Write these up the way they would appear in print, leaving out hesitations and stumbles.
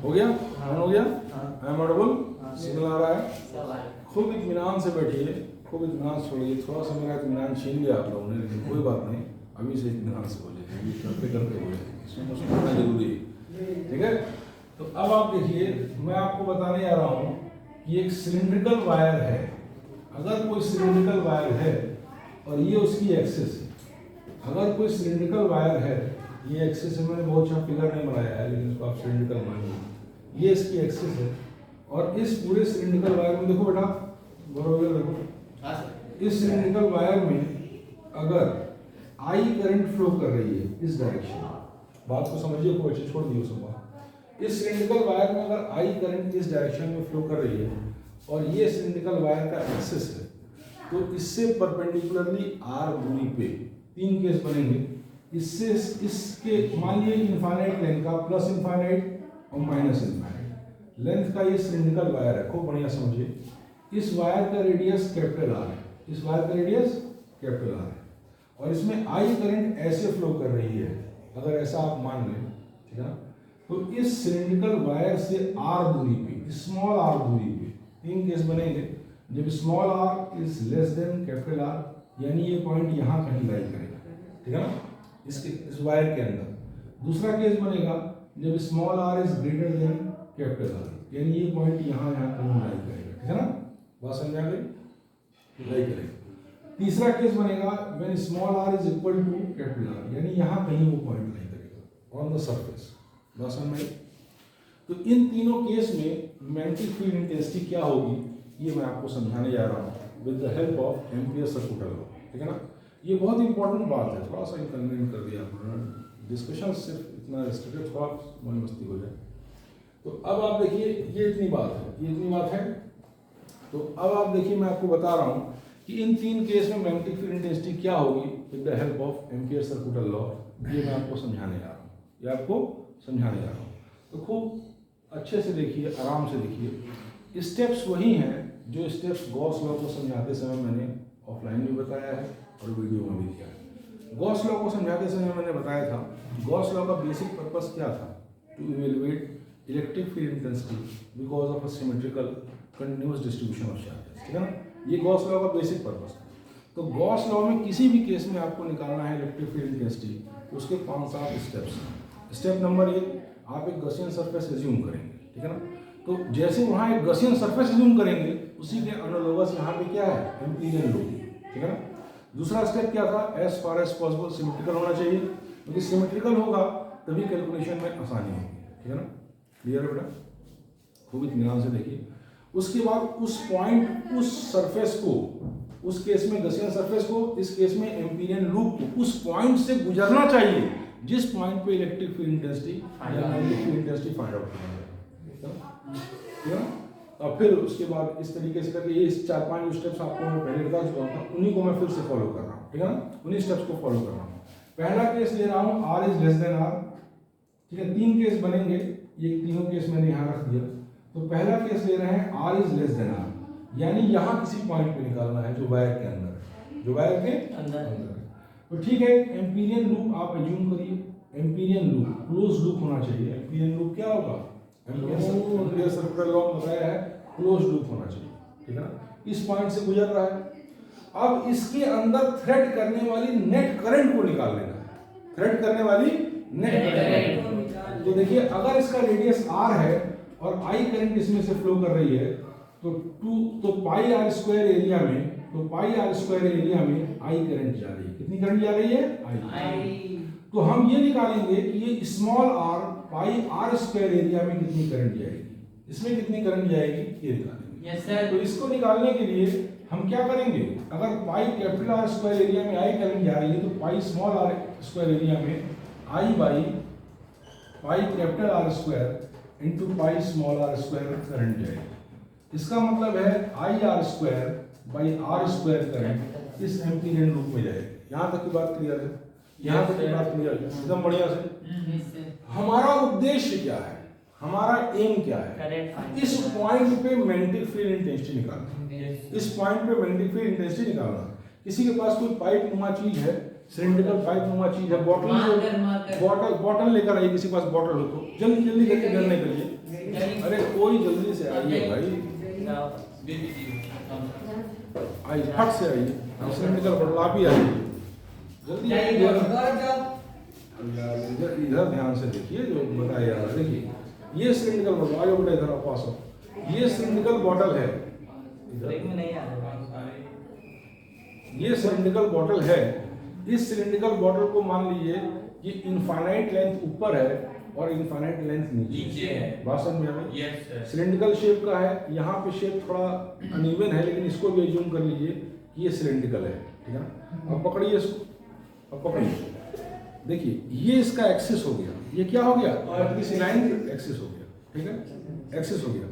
हो गया? हो गया? I am audible? सिग्नल आ रहा है? खूब इत्मीनान से बैठिए, खूब इत्मीनान से छोड़िए। थोड़ा सा मेरा इत्मीनान छीन लिया आप लोगों ने, लेकिन कोई बात नहीं, अभी से इत्मीनान से हो जाएगी, करते करते हो जाएगी, इसमें मुझे करना जरूरी है। ठीक है? तो अब आप देखिए, मैं आपको बताने जा रहा हूँ कि एक सिलिंड्रिकल वायर है। अगर कोई सिलिंड्रिकल वायर है और ये उसकी एक्सिस है, अगर कोई सिलिंड्रिकल वायर है, ये एक्सिस है, मैंने बहुत अच्छा फिगर नहीं बनाया है लेकिन इसको आप सिलिंड्रिकल मानिए, ये इसकी एक्सिस है। और इस पूरे सिलिंड्रिकल वायर में देखो बेटा, बराबर देखो, इस सिलिंड्रिकल वायर में अगर आई करंट फ्लो कर रही है इस डायरेक्शन, बात को समझिए, कोई अच्छी छोड़ दिए उसको। इस सिलिंड्रिकल वायर में अगर आई करंट इस डायरेक्शन में फ्लो कर रही है और ये सिलिंड्रिकल वायर का एक्सिस है, तो इससे परपेंडिकुलरली आर दूरी पे तीन केस बनेंगे। इससे इसके मान लीजिए इनफाइनाइट लेंथ का, प्लस इनफाइनाइट और माइनस इनफाइनाइट लेंथ का ये सिलिंड्रिकल वायर है। खूब बढ़िया समझिए, इस वायर का रेडियस कैपिटल आर है, इस वायर का रेडियस कैपिटल आर है, और इसमें आई करंट ऐसे फ्लो कर रही है, अगर ऐसा आप मान लें, ठीक है ना, तो इस सिलिंड्रिकल वायर से आर दूरी पे, स्मॉल आर दूरी पे तीन केस बनेंगे। जब small R is less than capital R, यानी ये पॉइंट यहाँ कहीं लाई करेगा, ठीक है ना, इसके इस वायर के अंदर। दूसरा केस बनेगा जब small R is greater than capital R, यानी ये पॉइंट यहाँ कहीं लाई करेगा, ठीक है ना, बात समझ आ गई, लाई करेगा। तीसरा केस बनेगा when small R is equal to capital R, यानी यहाँ कहीं वो पॉइंट लाई करेगा ऑन द सरफेस, बात समझ में। तो इन तीनों केस में मैग्नेटिक फील्ड इंटेंसिटी क्या होगी, ये मैं आपको समझाने जा रहा हूँ with the help of ampere circular law, ठीक है ना। ये बहुत इंपॉर्टेंट बात है, थोड़ा सा इनकन्वीनियंट कर दिया आपने, डिस्कशन सिर्फ इतना रेस्ट्रिक्टेड, थोड़ा मन मस्ती हो जाए। तो अब आप देखिए, ये इतनी बात है, ये इतनी बात है। तो अब आप देखिए, मैं आपको बता रहा हूँ कि इन तीन केस में मैग्नेटिक फील्ड इंटेंसिटी क्या होगी with the help of ampere circular law, ये मैं आपको समझाने जा रहा हूँ, ये आपको समझाने जा रहा हूँ। तो खूब अच्छे से देखिए, आराम से देखिए। स्टेप्स वही हैं जो स्टेप्स गॉस लॉ को समझाते समय मैंने ऑफलाइन भी बताया है और वीडियो में भी किया है। गॉस लॉ को समझाते समय मैंने बताया था, गॉस लॉ का बेसिक पर्पस क्या था, to evaluate electric field intensity because of a symmetrical continuous distribution of charges, ठीक है ना, ये गॉस लॉ का बेसिक पर्पस था। तो गॉस लॉ में किसी भी केस में आपको निकालना है इलेक्ट्रिक फील्ड इंटेंसिटी, उसके 5-7 स्टेप्स हैं। स्टेप नंबर 1, आप एक गॉसियन सरफेस एज्यूम करेंगे, ठीक है ना। तो जैसे वहाँ एक गॉसियन सरफेस एज्यूम करेंगे, उसी के एनालोगस यहाँ पे क्या है, एम्पीरियन लॉ, ठीक है ना। दूसरा स्टेप क्या था, as far as possible symmetrical होना चाहिए, क्योंकि सिमेट्रिकल होगा तभी कैलकुलेशन में आसानी होगी, ठीक है ना। क्लियर है बेटा, खूब इत्मीनान से देखिए। उसके बाद उस पॉइंट, उस सरफेस को, उस केस में गॉसियन सरफेस को, इस केस में एम्पीरियन लूप को, उस पॉइंट से गुजरना चाहिए जिस पॉइंट पे इलेक्ट्रिक फील्ड इंटेंसिटी या magnetic field intensity find out करना है, और फिर उसके बाद इस तरीके से करके ये 4-5 स्टेप्स आपको मैं पहले बता चुका हूँ, उन्हीं को मैं फिर से फॉलो कर रहा हूँ, ठीक है ना, उन्हीं स्टेप्स को फॉलो कर रहा हूँ। पहला केस ले रहा हूँ, R is less than R, ठीक है, 3 केस बनेंगे, ये तीनों केस मैंने यहाँ रख दिया। तो पहला केस ले रहे हैं, R is less than R, यानी यहाँ किसी पॉइंट पे निकालना है जो वायर के अंदर है, जो वायर के अंदर है। तो ठीक है, एम्पीरियन लूप आप एज्यूम करिए, एम्पीरियन लूप क्लोज लूप होना चाहिए। एम्पीरियन लूप क्या होगा, एम्पीरियन सर्कुलर लॉ बताया है, क्लोज लूप होना चाहिए, ठीक है ना। इस पॉइंट से गुजर रहा है। अब इसके अंदर थ्रेड करने वाली नेट करंट को निकाल लेना है, थ्रेड करने वाली नेट करंट। तो देखिए, अगर इसका रेडियस आर है और आई करंट इसमें से फ्लो कर रही है, तो पाई आर स्क्वायर एरिया में, तो पाई आर स्क्वायर एरिया में आई करंट जा रही है। कितनी करंट जा रही है, आई। तो हम ये निकालेंगे कि ये small R pi R square area में कितनी करंट जाएगी, इसमें कितनी करंट जाएगी, ये निकालेंगे। Yes sir. तो इसको निकालने के लिए हम क्या करेंगे, अगर pi capital R square area में आई करंट जा रही है, तो pi small R square area में I by pi capital R square into pi small R square current जाएगी। इसका मतलब है I R square by R square current इस एम्पीरियन लूप में जाएगी। यहाँ तक की बात क्लियर है, यहाँ तक की बात क्लियर है एकदम बढ़िया से। हमारा उद्देश्य क्या है, हमारा एम क्या है, इस पॉइंट पे मैग्नेटिक फील्ड इंटेंसिटी निकालना, इस पॉइंट पे मैग्नेटिक फील्ड इंटेंसिटी निकालना। किसी के पास कोई पाइप नुमा चीज है, सिलेंड्रिकल पाइप नुमा चीज है। बॉटल लेकर आइए, किसी के पास बॉटल हो तो जल्दी जल्दी करके गिरने के लिए। अरे कोई जल्दी से आइए भाई, आइए फट से आइए, सिलेंड्रिकल बॉटल आप ही आइए जल्दी आइए। इधर ध्यान से देखिए जो बताया जा रहा है। देखिए ये सिलेंड्रिकल बॉटल, आगे बेटा इधर आप पास हो। ये सिलेंड्रिकल बॉटल है, ये सिलेंड्रिकल बॉटल है। इस सिलेंड्रिकल बॉटल को मान लीजिए ये इनफाइनाइट लेंथ ऊपर है और इनफाइनाइट लेंथ नीचे है। बात समझ में आ गई? सिलेंड्रिकल शेप का है, यहाँ पे शेप थोड़ा अनइवन है, लेकिन इसको भी एज्यूम कर लीजिए कि ये सिलेंड्रिकल है, ठीक है ना। अब पकड़िए इसको, अब पकड़िए, देखिए ये इसका एक्सिस हो गया, ये क्या हो गया, इस लाइन एक्सिस हो गया, ठीक है, एक्सिस हो गया।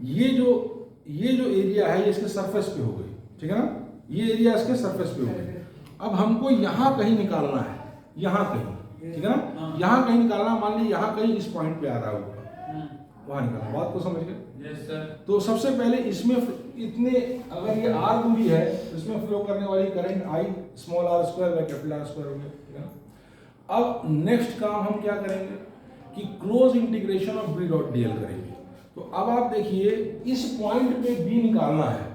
ये जो एरिया है ये इसके सरफेस पे हो गई, ठीक है ना, ये एरिया इसके सरफेस पे हो गई। अब हमको यहाँ कहीं निकालना है, यहाँ कहीं, ठीक है ना, यहाँ कहीं निकालना, मान लीजिए यहाँ कहीं इस पॉइंट पे आ रहा होगा, वहाँ निकालना। बात को समझ गए? Yes sir. तो सबसे पहले इसमें इतने, अगर ये आर दूरी है तो इसमें फ्लो करने वाली current I small R square by capital R square हो गया, ठीक है ना। अब नेक्स्ट काम हम क्या करेंगे कि close integration of B dot D L करेंगे। तो अब आप देखिए इस पॉइंट पे बी निकालना है,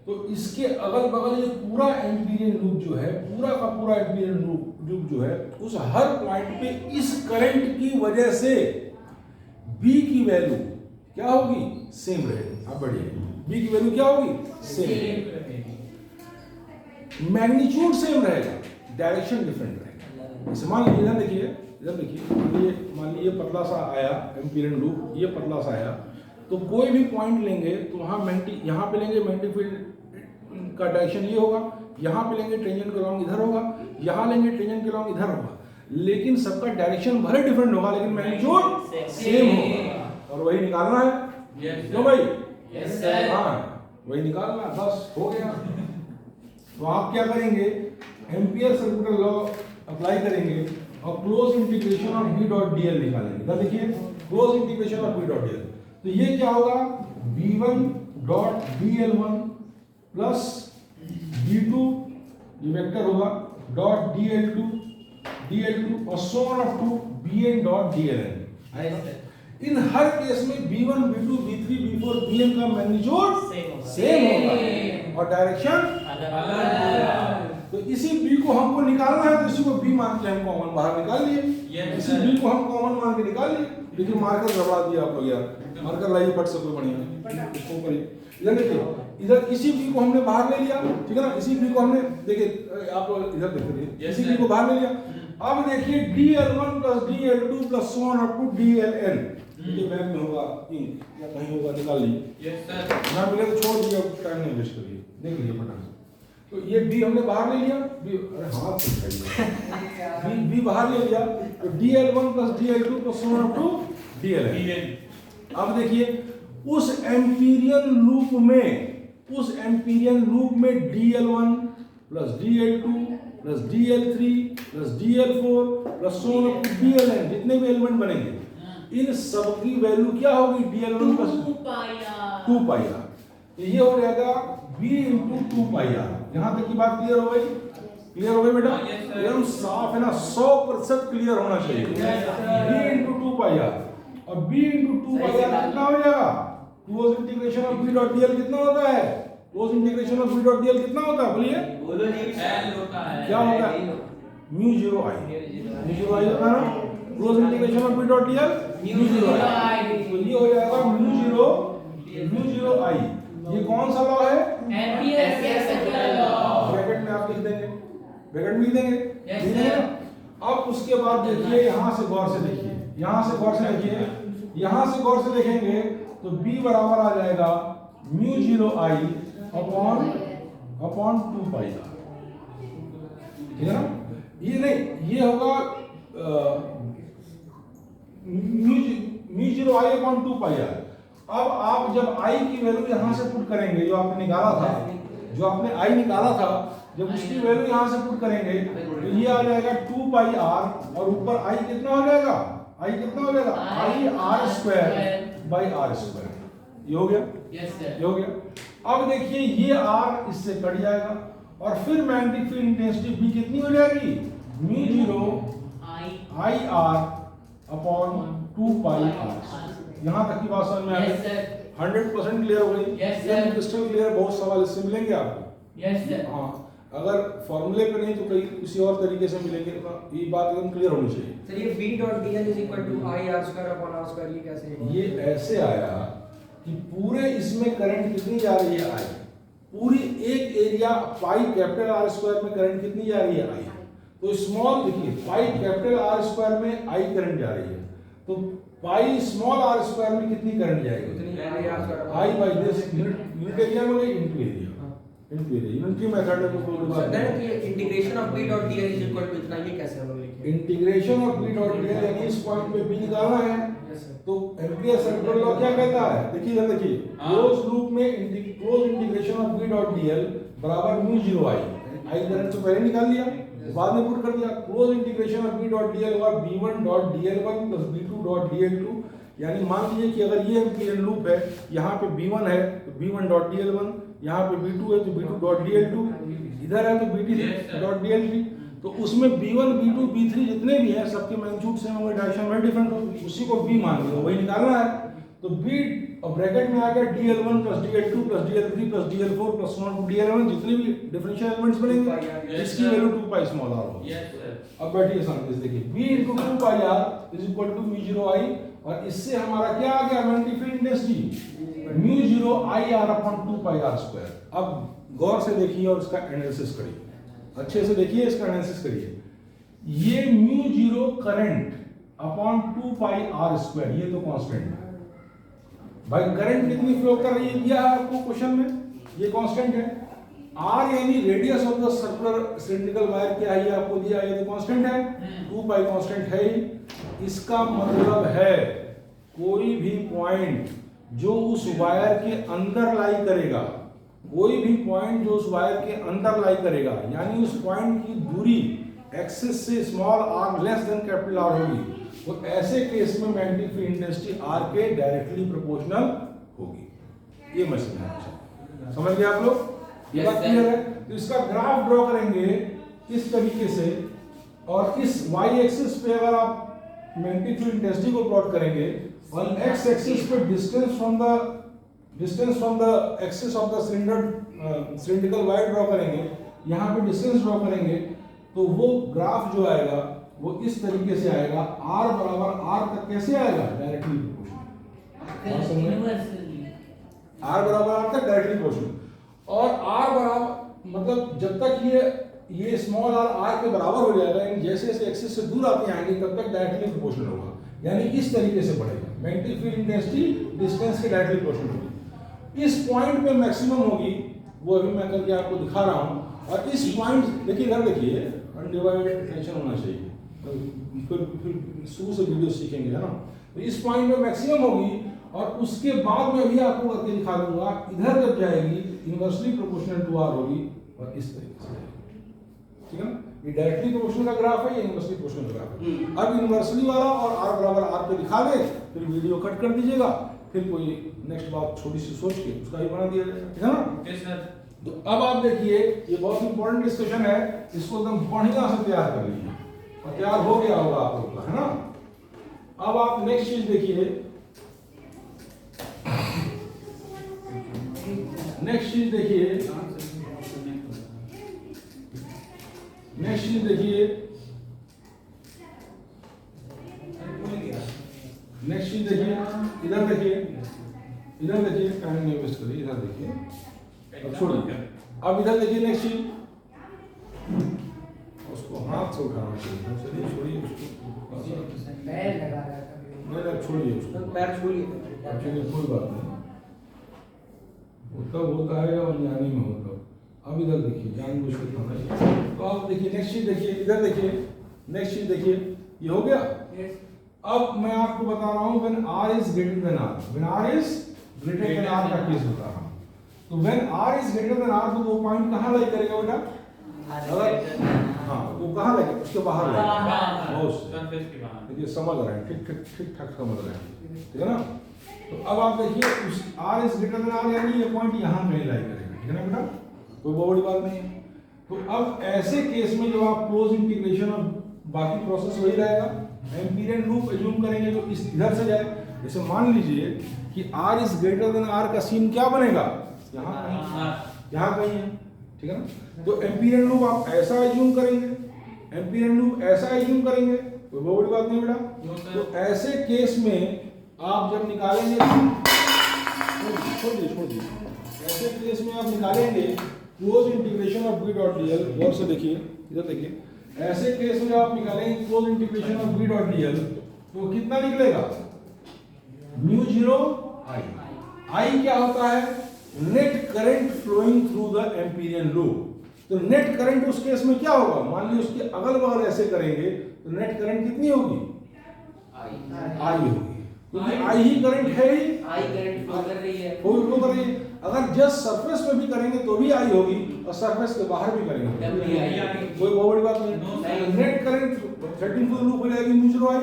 तो इसके अगल बगल ये पूरा एम्पीरियन लूप जो है, पूरा का पूरा एम्पीरियन लूप जो है, उस हर पॉइंट पे इस करंट की वजह से बी की वैल्यू क्या होगी, सेम रहेगी। अब बढ़िए, बी की वैल्यू क्या होगी, सेम, मैग्नीट्यूड सेम रहेगा, डायरेक्शन डिफरेंट रहेगा। इसे मान लीजिए, इधर देखिए, मान लीजिए पतला सा आया एम्पीरियन लूप, ये पतला सा आया, तो कोई भी पॉइंट लेंगे तो वहाँ यहाँ पे लेंगे मैग्नेटिक फील्ड का डायरेक्शन ये होगा, यहाँ पे लेंगे टेंजेंट के लॉन्ग इधर होगा, यहाँ लेंगे टेंजेंट के लॉन्ग इधर होगा, लेकिन सबका डायरेक्शन भले डिफरेंट होगा लेकिन मैग्नीट्यूड सेम होगा। और वही निकालना है, क्यों भाई? Yes sir. हाँ वही निकालना, बस हो गया। तो आप क्या करेंगे, एम्पियर सर्कुलर लॉ अप्लाई करेंगे और close integration of B dot DL निकालेंगे। तो देखिए close integration of B dot DL, तो ये क्या होगा, b1 dot dl1 plus b2 ये वेक्टर होगा डॉट dl2 और so on up to bn dot dln। इन हर केस में b1 b2 b3 b4 bn का मैग्नीट्यूड सेम होगा और डायरेक्शन अलग। तो इसी b को हमको निकालना है, तो इसी को b मान के हम कॉमन बाहर निकाल लिए, इसी b को हम कॉमन मान के निकाल लिए। लेकिन मार्कर गड़बड़ा दिया आप लोग यार, मार्कर लाइए फट से कोई बढ़िया, इसको ऊपर इधर देखिए, इधर इसी बी को हमने बाहर ले लिया, ठीक है ना, इसी बी को हमने देखिए, आप लोग इधर देखिए, इसी बी को बाहर ले लिया। अब देखिए dl1 plus dl2 plus so on up to dln, ये मैप में होगा या कहीं होगा, निकाल लीजिए। Yes sir. ना मिले तो छोड़ दिया, टाइम नहीं वेस्ट करिए, देख लीजिए फटाफट। तो ये बी हमने बाहर ले लिया, बी, अरे हाथ से उठाइए, बी बाहर ले लिया, तो dl1 plus dl2 plus so on up to dln। अब देखिए उस एम्पीरियन लूप में dl1 plus dl2 plus dl3 plus dl4 plus so on up to dln, जितने भी एलिमेंट बनेंगे इन सब की वैल्यू क्या होगी, dl1 प्लस 2 पाई आर। ये हो जाएगा b इंटू 2 पाई आर। यहाँ तक की बात क्लियर हो गई? क्लियर हो गई बेटा? एकदम साफ है ना, 100% क्लियर होना चाहिए। b इंटू 2 पाई आर, और b इंटू 2 पाई आर कितना हो जाएगा, close integration of b dot dl कितना होता है, close integration of b dot dl कितना होता है, बोलिए? L होता है। क्या होता है? म्यू 0 i होता है ना, close integration of b dot dl mu 0 i। तो ये हो जाएगा म्यू 0 i। ये कौन सा लॉ है, एम्पियर सर्कुलर लॉ। ब्रैकेट में आप लिख देंगे, ब्रैकेट में लिख देंगे। अब उसके बाद देखिए, यहाँ से गौर से देखिए, यहाँ से गौर से देखिए, यहाँ से गौर से देखेंगे तो b बराबर आ जाएगा mu 0 i upon 2 pi R, ठीक है ना। ये नहीं, ये होगा mu 0 i upon 2 pi R. अब आप जब i की वैल्यू यहाँ से पुट करेंगे, जो आपने निकाला था, जब उसकी वैल्यू यहाँ से पुट करेंगे तो ये आ जाएगा 2 पाई आर, और ऊपर i कितना हो जाएगा, i r square by R square. ये हो गया, ये हो गया। अब देखिए ये r इससे कट जाएगा और फिर मैग्नेटिक फील्ड इंटेंसिटी b कितनी हो जाएगी, mu 0 I R upon 2 pi R. यहाँ तक की बात समझ में आ गई? 100% क्लियर हो गई? Crystal clear. बहुत सवाल इससे मिलेंगे आपको। हाँ, अगर फॉर्मूले पे नहीं तो कहीं किसी और तरीके से मिलेंगे। ये बात एकदम क्लियर होनी चाहिए। सर ये B dot DL is equal to I R square upon R square, ये कैसे? ये ऐसे आया कि पूरे इसमें करंट कितनी जा रही है? I। पूरी एक area pi capital R square में करंट कितनी जा रही है? I। तो स्मॉल देखिए, पाई कैपिटल R स्क्वायर में I करंट जा रही है, तो पाई स्मॉल r स्क्वायर में कितनी करंट जाएगी? I by this unit area में इनटू एरिया। यूनिटी मेथड में कोई बात नहीं। तो ये integration of B dot DL is equal to इतना, ये कैसे हम लोग लिखेंगे? Integration of B dot DL यानी इस पॉइंट पे B निकालना है। तो एम्पियर सर्कुलर लॉ क्या कहता है? देखिए इधर देखिए, क्लोज लूप में close integration of B dot DL बराबर म्यू 0 I। I करंट तो पहले निकाल लिया, बाद में पुट कर दिया। Close integration of B dot DL हुआ B1 dot DL1 plus B2 dot DL2। यानी मान लीजिए कि अगर ये एम्पियर लूप है, यहाँ पे B1 है तो B1 डॉट DL1, यहाँ पे B2 है तो B2 डॉट DL2, इधर है तो B3 डॉट DL3। तो उसमें B1 B2 B3 जितने भी हैं सबके मैग्नीट्यूड सेम होंगे, डायरेक्शन में डिफरेंट होगी, उसी को B मान लो, वही निकालना है। तो B और ब्रैकेट में आ गया DL1 plus DL2 plus DL3 plus DL4 plus DL1, जितने भी डिफरेंशियल एलिमेंट्स बनेंगे इसकी वैल्यू 2 पाई स्मॉल r होगी। अब बैठिए सामने से देखिए, B into 2 pi r is equal to mu 0 I, और इससे हमारा क्या आ गया? Magnetic field intensity mu 0 I r upon 2 pi r square. अब गौर से देखिए और इसका एनालिसिस करिए, अच्छे से देखिए, इसका एनालिसिस करिए। ये mu 0 current upon 2 pi r square, ये तो कांस्टेंट है भाई। करंट कितनी फ्लो कर रही है दिया है आपको क्वेश्चन में, ये कांस्टेंट है। r यानी radius of the circular cylindrical wire क्या है, ये आपको दिया है, ये तो कांस्टेंट है। 2 पाई कांस्टेंट है ही। इसका मतलब है कोई भी पॉइंट जो उस वायर के अंदर लाई करेगा, कोई भी पॉइंट जो उस वायर के अंदर लाई करेगा, यानी उस पॉइंट की दूरी एक्सिस से small r less than capital R होगी, तो ऐसे केस में मैग्नेटिक फील्ड इंटेंसिटी R के डायरेक्टली प्रोपोर्शनल होगी। ये मैं समझ गए आप लोग? ये बात क्लियर है? तो इसका ग्राफ ड्रॉ करेंगे इस तरीके से, और इस y एक्सिस पे अगर आप मैग्नेटिक फील्ड इंटेंसिटी को प्लॉट करेंगे और x एक्सिस पे distance from the axis of the cylindrical wire draw करेंगे, यहाँ पे डिस्टेंस ड्रॉ करेंगे, तो वो ग्राफ जो आएगा वो इस तरीके से आएगा। r बराबर r तक कैसे आएगा? Directly proportional. r बराबर r तक डायरेक्टली प्रोपोर्शनल, और r बराबर मतलब जब तक ये स्मॉल r के बराबर हो जाएगा, यानी जैसे जैसे एक्सिस से दूर आते आएंगे तब तक डायरेक्टली प्रोपोर्शनल होगा, यानी इस तरीके से बढ़ेगा। मैग्नेटिक फील्ड इंटेंसिटी डिस्टेंस के डायरेक्टली प्रोपोर्शनल होगी। इस पॉइंट पे मैक्सिमम होगी, वो अभी मैं करके आपको दिखा रहा हूँ। और इस पॉइंट देखिए, इधर देखिए, अनडिवाइडेड अटेंशन होना चाहिए, फिर शुरू से वीडियो सीखेंगे, है ना। तो इस पॉइंट पे मैक्सिमम होगी, और उसके बाद में भी आपको करके दिखा दूंगा, इधर जब जाएगी इनवर्सली प्रोपोर्शनल टू r होगी, और इस तरीके से, ठीक है ना। ये डायरेक्टली प्रोपोर्शनल का ग्राफ है, ये इनवर्सली प्रोपोर्शनल का ग्राफ है। अब इनवर्सली वाला और r बराबर r पे दिखा दे, फिर वीडियो कट कर दीजिएगा, फिर कोई नेक्स्ट बात छोटी सी सोच के उसका ही बना दिया जाएगा, ठीक है ना। Yes sir. तो अब आप देखिए, ये बहुत इंपॉर्टेंट डिस्कशन है, इसको एकदम बढ़िया से तैयार कर लीजिए, और तैयार हो गया होगा आप लोग का, है ना। अब आप नेक्स्ट चीज देखिए, नेक्स्ट चीज देखिए, इधर देखिए, टाइम नहीं वेस्ट करिए, इधर देखिए, अब छोड़िए, अब इधर देखिए नेक्स्ट चीज, उसको हाथ से उठाना चाहिए, चलिए छोड़िए उसको, पैर लगा रहा था, नहीं छोड़िए उसको, पैर छूलिए, चलिए कोई बात नहीं, तब होता है और ज्ञानी में होता। अब इधर देखिए, जानबूझ के था नहीं। तो अब देखिए नेक्स्ट चीज देखिए, इधर देखिए, नेक्स्ट चीज देखिए, ये हो गया। अब मैं आपको बता रहा हूँ when r is greater then r, when r is greater then r का केस बता रहा हूँ। तो when r is greater then r, तो वो पॉइंट कहाँ लाई करेगा बेटा? अगर हाँ, वो कहाँ लगे? उसके बाहर लगे, सरफेस के बाहर। देखिए समझ रहे हैं, ठीक ठाक समझ रहे हैं, ठीक है ना। तो अब आप देखिए, उस r is greater then r, यानी ये पॉइंट यहाँ कहीं लाई करेगा, ठीक है ना बेटा, कोई बहुत बड़ी बात नहीं है। तो अब ऐसे केस में जो आप क्लोज इंटीग्रेशन और बाकी प्रोसेस वही रहेगा, एम्पीरियन लूप एज्यूम करेंगे जो इस इधर से जाए। जैसे मान लीजिए कि R is greater then R का सीन क्या बनेगा, यहाँ कहीं, यहाँ कहीं है, ठीक है ना। तो एम्पीरियन लूप आप ऐसा एज्यूम करेंगे, एम्पीरियन लूप ऐसा एज्यूम करेंगे, कोई बहुत बड़ी बात नहीं बेटा। तो ऐसे केस में आप जब निकालेंगे, छोड़ दीजिए, ऐसे केस में आप निकालेंगे close integration of v dot dl, गौर से देखिए, इधर देखिए, ऐसे केस में आप निकालेंगे close integration of v dot dl, तो कितना निकलेगा, म्यू 0 i। i क्या होता है, net current flowing through the Amperian loop. तो नेट करंट उस केस में क्या होगा, मान लीजिए उसके अगल बगल ऐसे करेंगे तो नेट करंट कितनी होगी, i होगी, क्योंकि आई ही करंट है ही, आई करंट फ्लो कर रही है, फ्लो कर रही है। अगर जस्ट सरफेस पे भी करेंगे तो भी आई होगी, और सरफेस के बाहर भी करेंगे तब भी आई आएगी। कोई बहुत बड़ी बात नहीं। Net current threading full loop हो जाएगी म्यू 0 आई।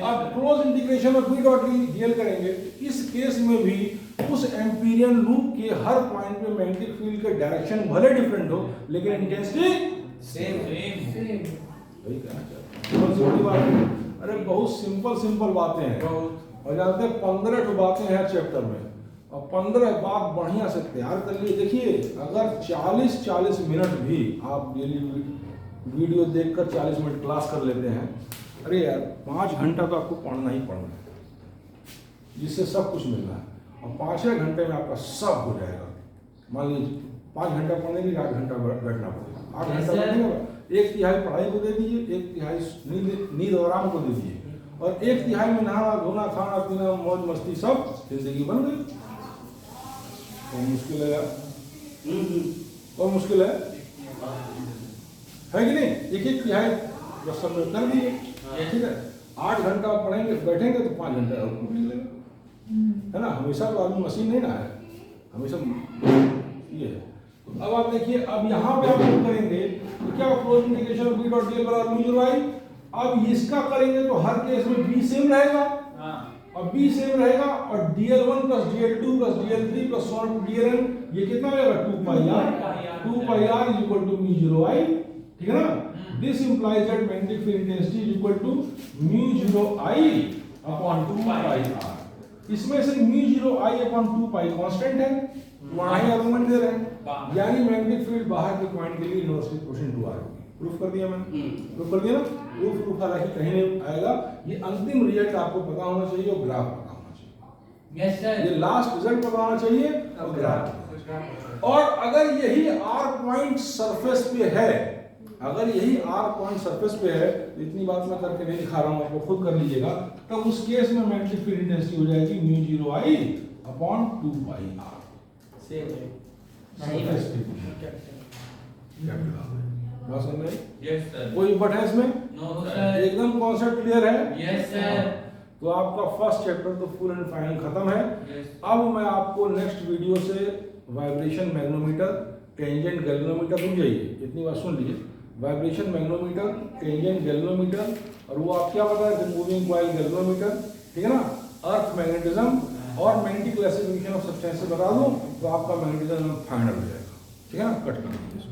अब close integration of v dot dl करेंगे, इस केस में भी उस एम्पीरियन लूप के हर पॉइंट पे मैग्नेटिक फील्ड के डायरेक्शन भले डिफरेंट हो लेकिन इंटेंसिटी सेम। वही कहना चाहते हैं, बहुत बड़ी बात है। अरे बहुत सिंपल बातें हैं, और जानते हैं 15 तो बातें हैं चैप्टर में, और 15 बात बढ़िया से तैयार कर लिए। देखिए अगर 40 मिनट भी आप डेली वीडियो देखकर 40 मिनट क्लास कर लेते हैं, अरे यार 5 घंटा तो आपको पढ़ना ही पढ़ना है, जिससे सब कुछ मिलना है, और 5 घंटे में आपका सब हो जाएगा। मान लीजिए 5 घंटा पढ़ने के लिए 8 घंटा बैठना पड़ेगा, 8 घंटा बैठने के 1/3 पढ़ाई को दे दीजिए, 1/3 नींद और आराम को दे दीजिए, और 1/3 में नहाना धोना खाना पीना मौज मस्ती सब जिंदगी बन गई। तो मुश्किल है यार, और मुश्किल है कि नहीं। 1/3 बस सब में कर दिए, ठीक है। 8 घंटा पढ़ेंगे बैठेंगे तो 5 घंटा और मिलेगा, है ना। हमेशा तो आदमी मशीन नहीं ना है, हमेशा ये है। तो अब आप देखिए, अब यहाँ पे आप लोग करेंगे तो क्या close integration of v dot dl बराबर म्यू 0 i। अब इसका करेंगे तो हर केस में b सेम रहेगा, और b सेम रहेगा, और dl1 plus dl2 plus dl3 plus so on to dln, ये कितना रहेगा 2 pi r is equal to mu 0 i, ठीक है ना। This implies that magnetic field intensity is equal to mu 0 i upon 2 pi r। इसमें से म्यू 0 i upon 2 pi constant है, वहां ही आर्गुमेंट दे रहे हैं, यानी मैग्नेटिक फील्ड बाहर के पॉइंट के लिए इनवर्सली प्रोपोर्शनल टू r होगी। प्रूफ कर दिया मैंने, प्रूफ कर दिया ना। प्रूफ हालांकि कहीं नहीं आएगा, ये अंतिम रिजल्ट आपको पता होना चाहिए और ग्राफ पता होना चाहिए। यस सर, ये लास्ट रिजल्ट पता होना चाहिए और ग्राफ। और अगर यही r पॉइंट सरफेस पे है, अगर यही r पॉइंट सरफेस पे है, तो इतनी बात मैं करके नहीं दिखा रहा हूं, आपको खुद कर लीजिएगा। तब उस केस में मैग्नेटिक फील्ड इंटेंसिटी हो जाएगी mu 0 i upon 2 pi r। Same है, सरफेस पे बात समझ में? Yes sir. कोई बट है इसमें? No sir. एकदम कॉन्सेप्ट क्लियर है? Yes sir. तो आपका फर्स्ट चैप्टर तो फुल एंड फाइनल खत्म है। यस। अब मैं आपको नेक्स्ट वीडियो से वाइब्रेशन मैग्नेटोमीटर, टेंजेंट गैल्वेनोमीटर, रुक जाइए, इतनी बात सुन लीजिए। वाइब्रेशन मैग्नेटोमीटर, टेंजेंट गैल्वेनोमीटर, और वो आप क्या पता है, मूविंग कॉइल गैल्वेनोमीटर, ठीक है ना, अर्थ मैग्नेटिज्म और मैग्नेटिक क्लासिफिकेशन ऑफ सब्सटेंसेस बता दूं तो आपका मैग्नेटिज्म फाइनल हो जाएगा, ठीक है ना। कट कर दीजिए।